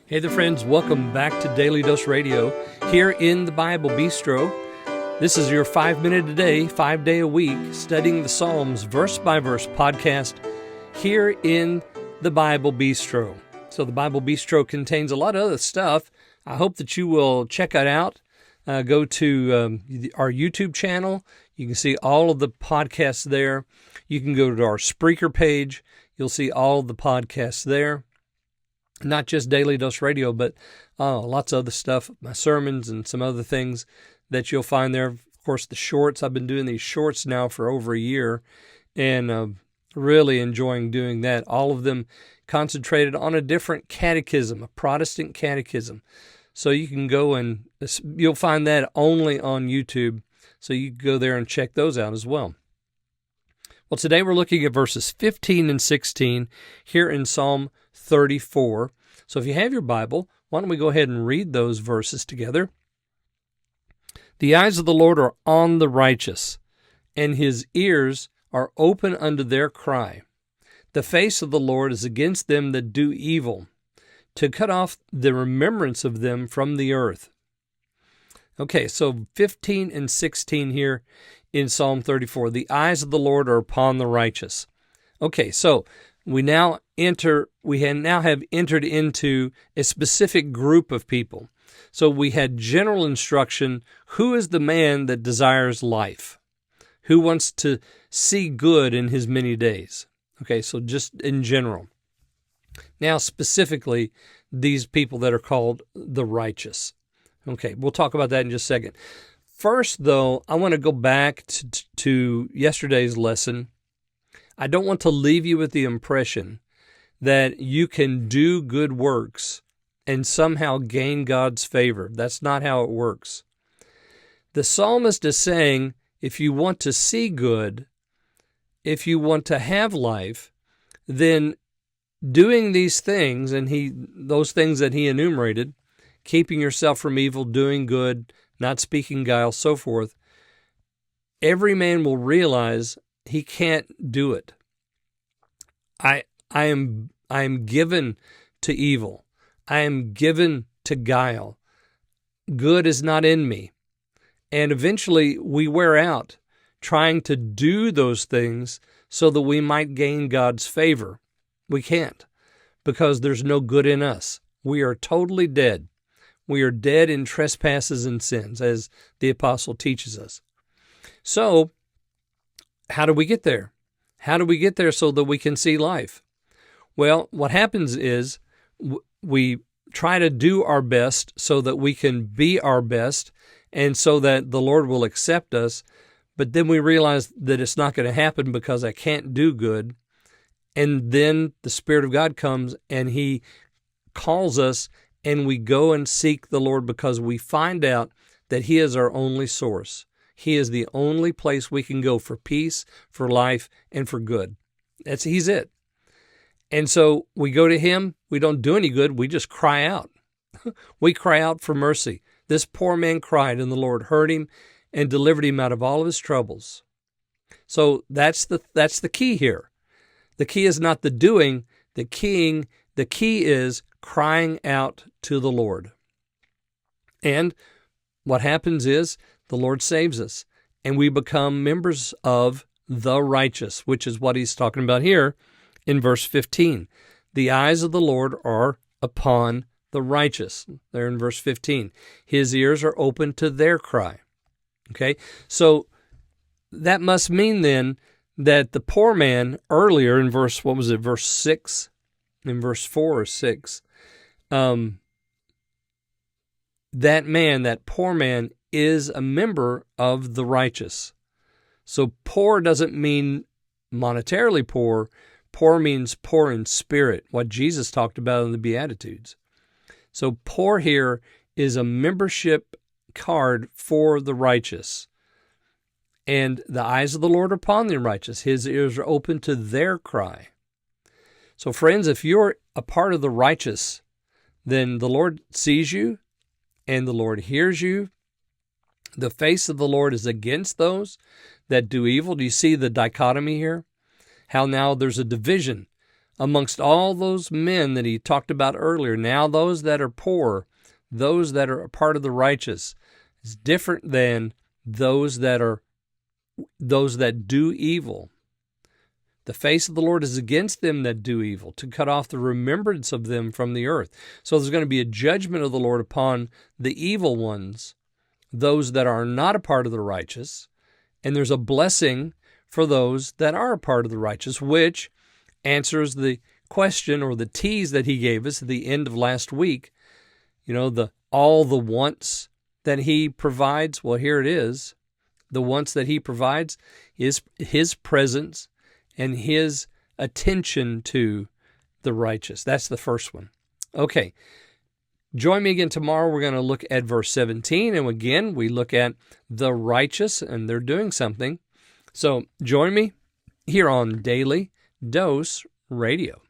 Hey there, friends. Welcome back to Daily Dose Radio here in the Bible Bistro. This is your 5-minute a day, 5-day a week, studying the Psalms verse by verse podcast here in the Bible Bistro. So the Bible Bistro contains a lot of other stuff. I hope that you will check it out. Go to our YouTube channel. You can see all of the podcasts there. You can go to our Spreaker page. You'll see all of the podcasts there. Not just Daily Dose Radio, but lots of other stuff, my sermons and some other things that you'll find there. Of course, the shorts. I've been doing these shorts now for over a year and really enjoying doing that. All of them concentrated on a different catechism, a Protestant catechism. So you can go and you'll find that only on YouTube. So you can go there and check those out as well. Well, today we're looking at verses 15 and 16 here in Psalm 34. So if you have your Bible, why don't we go ahead and read those verses together? The eyes of the Lord are on the righteous, and his ears are open unto their cry. The face of the Lord is against them that do evil, to cut off the remembrance of them from the earth. Okay, so 15 and 16 here in Psalm 34. The eyes of the Lord are upon the righteous. Okay, so we now have entered into a specific group of people. So we had general instruction. Who is the man that desires life? Who wants to see good in his many days? Okay, so just in general. Now specifically, these people that are called the righteous. Okay, we'll talk about that in just a second. First, though, I want to go back to yesterday's lesson. I don't want to leave you with the impression that you can do good works and somehow gain God's favor. That's not how it works. The psalmist is saying, if you want to see good, if you want to have life, then doing these things, and those things that he enumerated, keeping yourself from evil, doing good, not speaking guile, so forth, every man will realize he can't do it. I am given to evil. I am given to guile. Good is not in me. And eventually we wear out trying to do those things so that we might gain God's favor. We can't, because there's no good in us. We are totally dead. We are dead in trespasses and sins, as the apostle teaches us. So, how do we get there? How do we get there so that we can see life? Well, what happens is we try to do our best so that we can be our best and so that the Lord will accept us, but then we realize that it's not going to happen because I can't do good. And then the Spirit of God comes and he calls us, and we go and seek the Lord because we find out that he is our only source. He is the only place we can go for peace, for life, and for good. He's it. And so we go to him. We don't do any good. We just cry out. We cry out for mercy. This poor man cried, and the Lord heard him and delivered him out of all of his troubles. So that's the key here. The key is not the doing. The key is crying out to the Lord. And what happens is the Lord saves us, and we become members of the righteous, which is what he's talking about here in verse 15. The eyes of the Lord are upon the righteous. There in verse 15. His ears are open to their cry. Okay, so that must mean then that the poor man earlier in verse 6? In verse 4 or 6, that poor man is a member of the righteous. So poor doesn't mean monetarily poor. Poor means poor in spirit, what Jesus talked about in the Beatitudes. So poor here is a membership card for the righteous. And the eyes of the Lord are upon the righteous. His ears are open to their cry. So friends, if you're a part of the righteous, then the Lord sees you and the Lord hears you. The face of the Lord is against those that do evil. Do you see the dichotomy here? How now there's a division amongst all those men that he talked about earlier, now those that are poor, those that are a part of the righteous, is different than those that do evil. The face of the Lord is against them that do evil, to cut off the remembrance of them from the earth. So there's going to be a judgment of the Lord upon the evil ones, those that are not a part of the righteous, and there's a blessing for those that are a part of the righteous, which answers the question or the tease that he gave us at the end of last week. All the wants that he provides. Well, here it is. The wants that he provides is his presence and his attention to the righteous. That's the first one. Okay. Join me again tomorrow. We're going to look at verse 17. And again, we look at the righteous and they're doing something. So join me here on Daily Dose Radio.